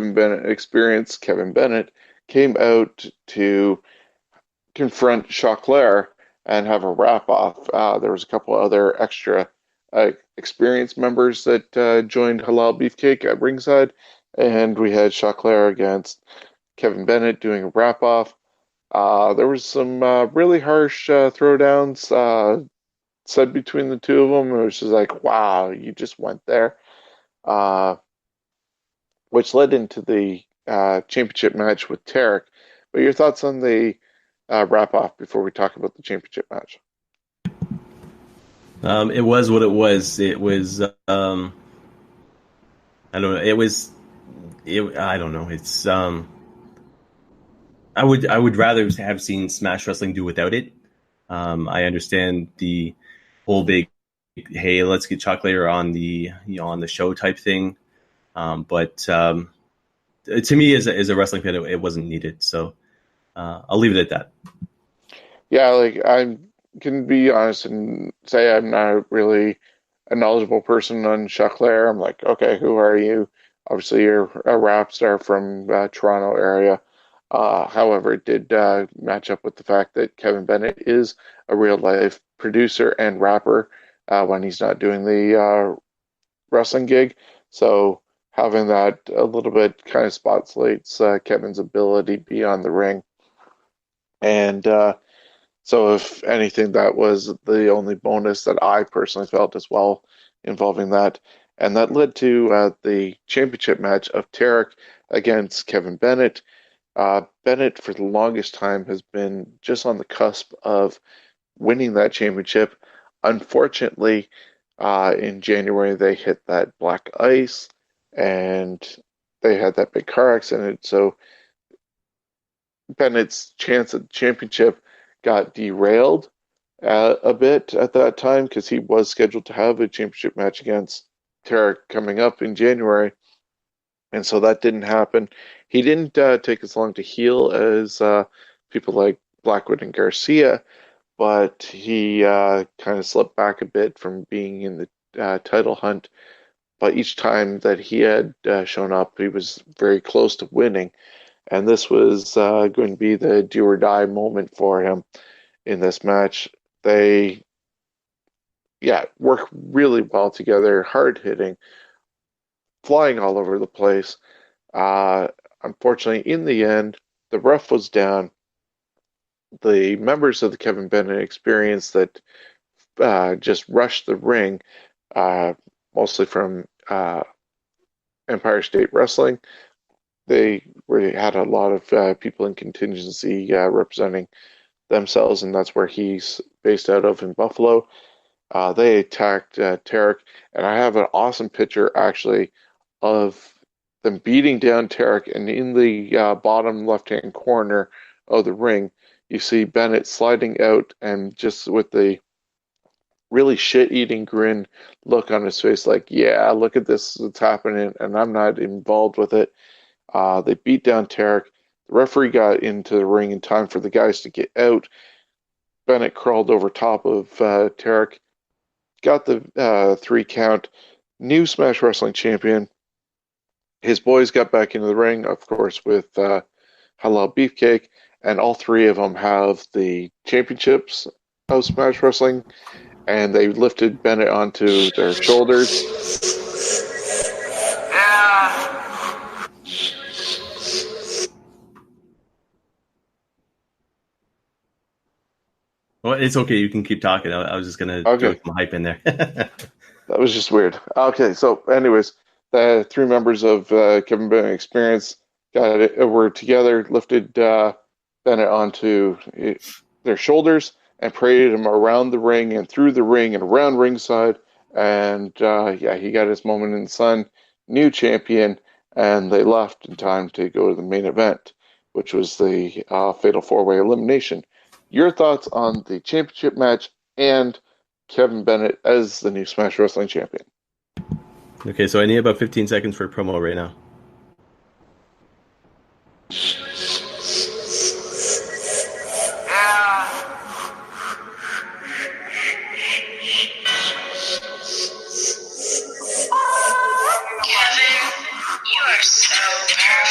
Kevin Bennett experience, Kevin Bennett came out to confront Choclair and have a wrap off. There was a couple other extra experienced members that joined Halal Beefcake at ringside, and we had Choclair against Kevin Bennett doing a wrap off. There was some really harsh throwdowns said between the two of them. It was just like, wow, you just went there. Uh, which led into the championship match with Tarek. But your thoughts on the wrap off before we talk about the championship match? It was what it was. It was I don't know. I don't know. I would rather have seen Smash Wrestling do without it. I understand the whole big, hey, let's get Chocolate on the show type thing. But to me, as a wrestling fan, it wasn't needed. So I'll leave it at that. Yeah, like I can be honest and say I'm not really a knowledgeable person on Choclair. I'm like, okay, who are you? Obviously, you're a rap star from Toronto area. However, it did match up with the fact that Kevin Bennett is a real life producer and rapper when he's not doing the wrestling gig. So having that a little bit kind of spotlights Kevin's ability beyond the ring. And so, if anything, that was the only bonus that I personally felt as well involving that. And that led to the championship match of Tarek against Kevin Bennett. Bennett, for the longest time, has been just on the cusp of winning that championship. Unfortunately, in January, they hit that black ice and they had that big car accident. So Bennett's chance at the championship got derailed a bit at that time because he was scheduled to have a championship match against Tarek coming up in January, and so that didn't happen. He didn't take as long to heal as people like Blackwood and Garcia, but he kind of slipped back a bit from being in the title hunt. But each time that he had shown up, he was very close to winning. And this was going to be the do or die moment for him in this match. They, yeah, work really well together, hard hitting, flying all over the place. Uh, Unfortunately, in the end, the ref was down. The members of the Kevin Bennett experience that just rushed the ring, uh, mostly from Empire State Wrestling. Had a lot of people in contingency representing themselves, and that's where he's based out of in Buffalo. They attacked Tarek, and I have an awesome picture actually of them beating down Tarek, and in the bottom left-hand corner of the ring, you see Bennett sliding out, and just with the really shit-eating grin look on his face, like, yeah, look at this, what's happening, and I'm not involved with it. They beat down Tarek. The referee got into the ring in time for the guys to get out. Bennett crawled over top of Tarek, got the 3 count. New Smash Wrestling champion. His boys got back into the ring, of course, with Halal Beefcake, and all three of them have the championships of Smash Wrestling, and they lifted Bennett onto their shoulders. Well, it's okay. You can keep talking. I was just gonna throw Okay, some hype in there. that was just weird. Okay, so anyways, the three members of Kevin Bennett Experience got it, were together, lifted Bennett onto their shoulders, and paraded him around the ring and through the ring and around ringside. And yeah, he got his moment in the sun, new champion, and they left in time to go to the main event, which was the Fatal Four-Way Elimination. Your thoughts on the championship match and Kevin Bennett as the new Smash Wrestling champion? Okay, so I need about 15 seconds for a promo right now. Kevin, you are so perfect.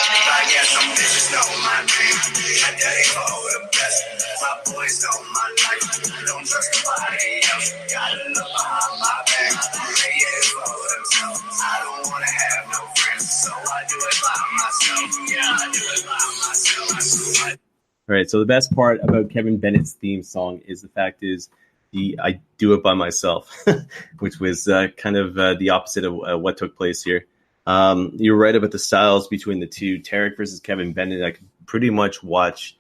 guess some bitches know my name. My daddy for the best. My boys know my life. Don't trust nobody else. Gotta look behind my back. They get it for themselves. I don't wanna have no friends, so I do it by myself. Yeah, I do it by myself. All right. So the best part about Kevin Bennett's theme song is the fact is I do it by myself, which was kind of the opposite of what took place here. You're right about the styles between the two. Tarek versus Kevin Bennett, I could pretty much watch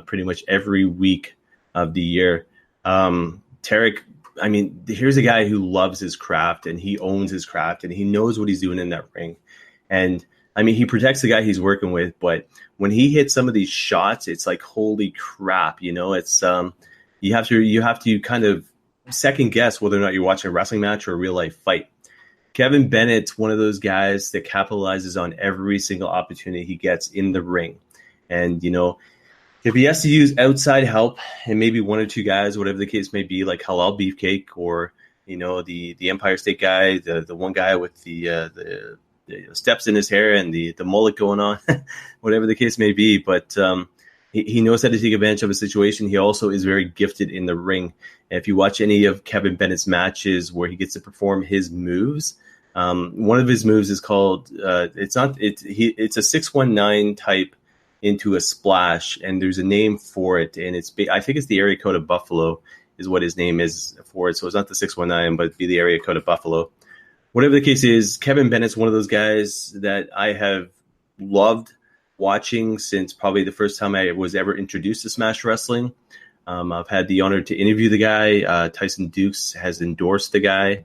pretty much every week of the year. Tarek, I mean, here's a guy who loves his craft and he owns his craft and he knows what he's doing in that ring. And I mean, he protects the guy he's working with, but when he hits some of these shots, it's like, holy crap, you know, it's you have to kind of second guess whether or not you're watching a wrestling match or a real life fight. Kevin Bennett's one of those guys that capitalizes on every single opportunity he gets in the ring. And, you know, if he has to use outside help and maybe one or two guys, whatever the case may be, like Halal Beefcake or, you know, the Empire State guy, the one guy with the steps in his hair and the mullet going on, whatever the case may be. But he knows how to take advantage of a situation. He also is very gifted in the ring. And if you watch any of Kevin Bennett's matches where he gets to perform his moves, one of his moves is called it's a 619 type into a splash, and there's a name for it, and I think it's the area code of Buffalo is what his name is for it. So it's not the 619, but it'd be the area code of Buffalo. Whatever the case is, Kevin Bennett's one of those guys that I have loved watching since probably the first time I was ever introduced to Smash Wrestling. I've had the honor to interview the guy. Tyson Dukes has endorsed the guy,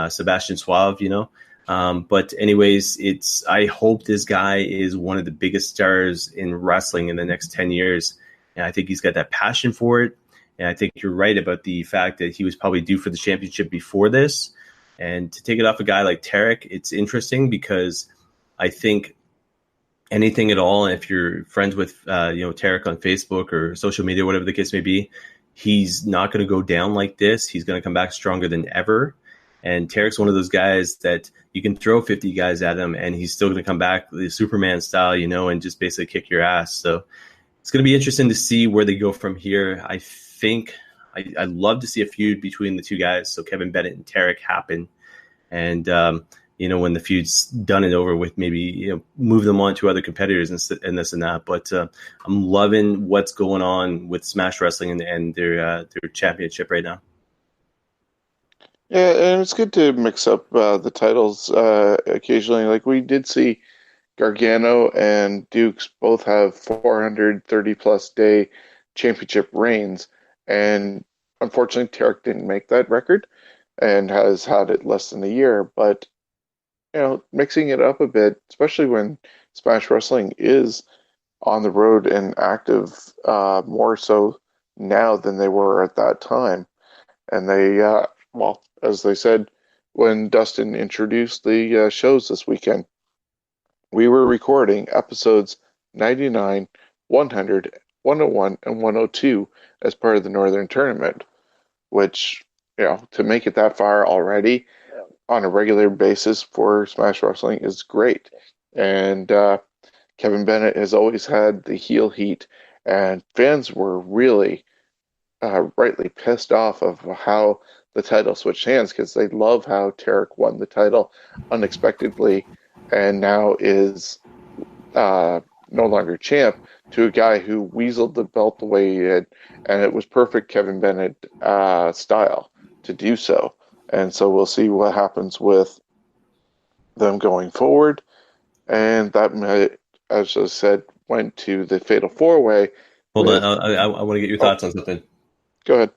Sebastian Suave, you know. But anyways, I hope this guy is one of the biggest stars in wrestling in the next 10 years. And I think he's got that passion for it. And I think you're right about the fact that he was probably due for the championship before this. And to take it off a guy like Tarek, it's interesting because I think anything at all, and if you're friends with Tarek on Facebook or social media, whatever the case may be, he's not going to go down like this. He's going to come back stronger than ever. And Tarek's one of those guys that you can throw 50 guys at him, and he's still going to come back the Superman style, you know, and just basically kick your ass. So it's going to be interesting to see where they go from here. I think I'd love to see a feud between the two guys, so Kevin Bennett and Tarek happen. And, when the feud's done and over with, maybe, move them on to other competitors and this and that. But I'm loving what's going on with Smash Wrestling and their championship right now. Yeah, and it's good to mix up the titles occasionally. Like we did see Gargano and Dukes both have 430 plus day championship reigns, and unfortunately Tarek didn't make that record and has had it less than a year. But mixing it up a bit, especially when Smash Wrestling is on the road and active more so now than they were at that time. And they, as they said when Dustin introduced the shows this weekend, we were recording episodes 99, 100, 101, and 102 as part of the Northern Tournament, which, to make it that far already on a regular basis for Smash Wrestling is great. And Kevin Bennett has always had the heel heat, and fans were really rightly pissed off of how the title switched hands because they love how Tarek won the title unexpectedly and now is no longer champ to a guy who weaseled the belt the way he did, and it was perfect Kevin Bennett style to do so. And so we'll see what happens with them going forward. And that, as I said, went to the Fatal 4-Way. Hold on, I want to get your thoughts on something. Go ahead.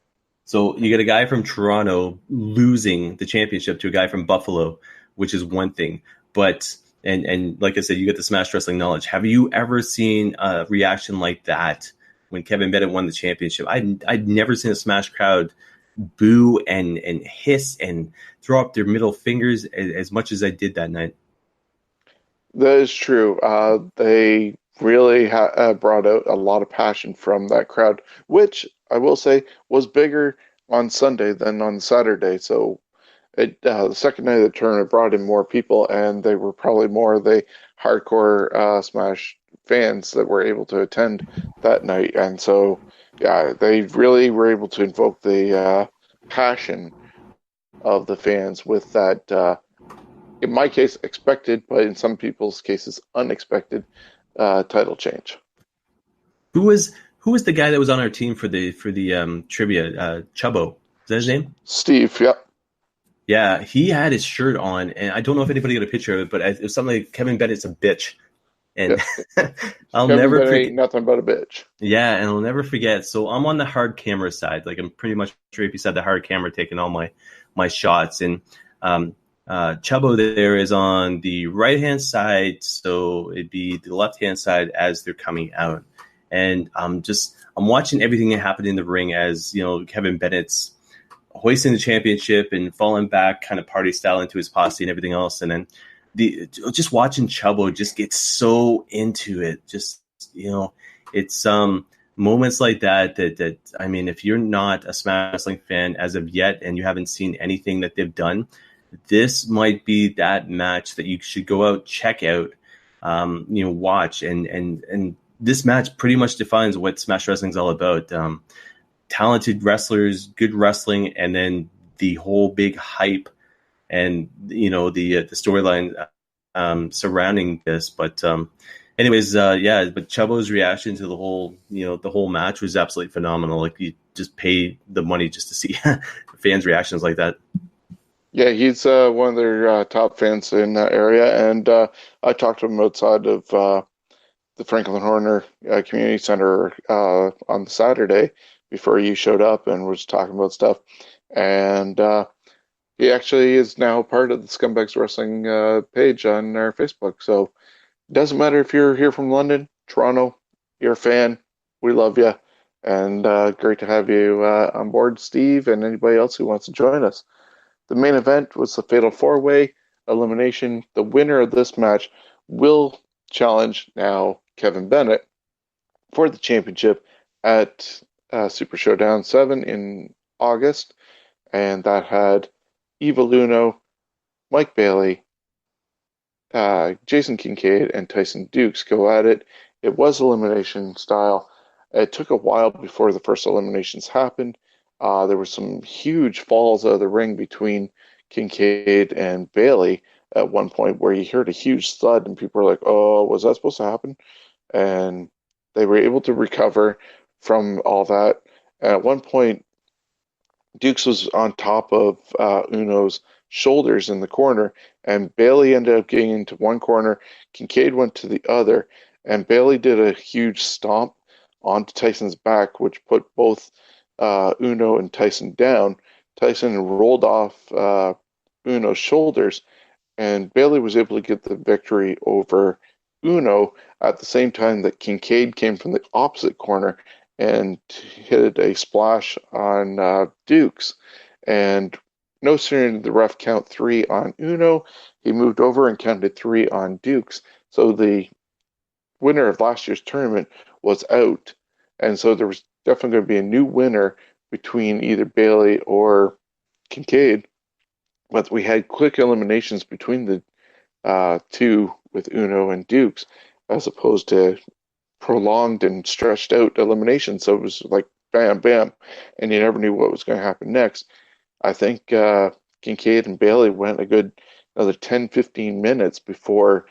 So you get a guy from Toronto losing the championship to a guy from Buffalo, which is one thing. But and like I said, you get the Smash Wrestling knowledge. Have you ever seen a reaction like that when Kevin Bennett won the championship? I'd never seen a Smash crowd boo and hiss and throw up their middle fingers as much as I did that night. That is true. They really brought out a lot of passion from that crowd, which I will say was bigger on Sunday than on Saturday. So the second night of the tournament brought in more people, and they were probably more the hardcore Smash fans that were able to attend that night. And so, yeah, they really were able to invoke the passion of the fans with that, in my case, expected, but in some people's cases, unexpected title change. Who was the guy that was on our team for the trivia? Chubbo. Is that his name? Steve, yep. Yeah, he had his shirt on, and I don't know if anybody got a picture of it, but it was something like Kevin Bennett's a bitch, and Yeah. I'll Kevin never Bennett ain't forget. nothing but a bitch. Yeah, and I'll never forget. So I'm on the hard camera side. Like I'm pretty much sure if you said the hard camera taking all my shots, and um, Chubbo there is on the right hand side, so it'd be the left hand side as they're coming out, and I'm watching everything that happened in the ring as Kevin Bennett's hoisting the championship and falling back kind of party style into his posse and everything else, and then just watching Chubbo just get so into it, just it's moments like that I mean, if you're not a Smash Wrestling fan as of yet and you haven't seen anything that they've done, this might be that match that you should go out, check out, watch, and this match pretty much defines what Smash Wrestling is all about. Talented wrestlers, good wrestling, and then the whole big hype and the storyline surrounding this. But anyways, yeah. But Chubbo's reaction to the whole match was absolutely phenomenal. Like you just pay the money just to see fans' reactions like that. Yeah, he's one of their top fans in that area, and I talked to him outside of the Franklin Horner Community Center on the Saturday before you showed up and was talking about stuff. And he actually is now part of the Scumbags Wrestling page on our Facebook. So it doesn't matter if you're here from London, Toronto, you're a fan, we love you. And great to have you on board, Steve, and anybody else who wants to join us. The main event was the Fatal Four Way elimination. The winner of this match will challenge now Kevin Bennett for the championship at Super Showdown 7 in August. And that had Eva Luno, Mike Bailey, Jason Kincaid, and Tyson Dukes go at it. It was elimination style. It took a while before the first eliminations happened. There were some huge falls out of the ring between Kincaid and Bailey at one point where you heard a huge thud and people were like, oh, was that supposed to happen? And they were able to recover from all that. At one point, Dukes was on top of Uno's shoulders in the corner, and Bailey ended up getting into one corner. Kincaid went to the other, and Bailey did a huge stomp onto Tyson's back, which put both Uno and Tyson down. Tyson rolled off Uno's shoulders, and Bailey was able to get the victory over Uno at the same time that Kincaid came from the opposite corner and hit a splash on Dukes. And no sooner did the ref count three on Uno, he moved over and counted three on Dukes. So the winner of last year's tournament was out. And so there was definitely going to be a new winner between either Bailey or Kincaid. But we had quick eliminations between the two with Uno and Dukes, as opposed to prolonged and stretched out elimination. So it was like bam, bam, and you never knew what was going to happen next. I think Kincaid and Bailey went a good another 10, 15 minutes before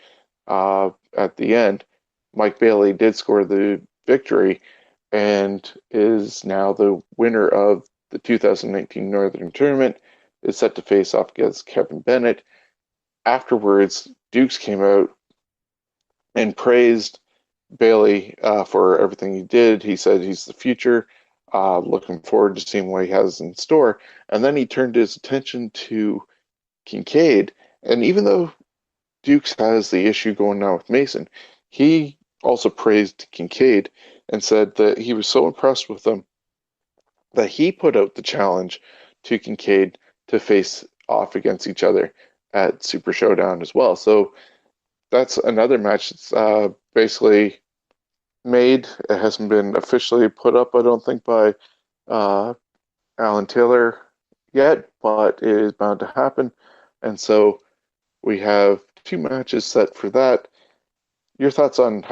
at the end, Mike Bailey did score the victory and is now the winner of the 2019 Northern Tournament, is set to face off against Kevin Bennett. Afterwards, Dukes came out and praised Bailey for everything he did. He said he's the future. Looking forward to seeing what he has in store. And then he turned his attention to Kincaid. And even though Dukes has the issue going now with Mason, he also praised Kincaid and said that he was so impressed with him that he put out the challenge to Kincaid to face off against each other at Super Showdown as well. So that's another match that's basically made. It hasn't been officially put up, I don't think, by uh, Alan Taylor yet, but it is bound to happen. And so we have two matches set for that. Your thoughts on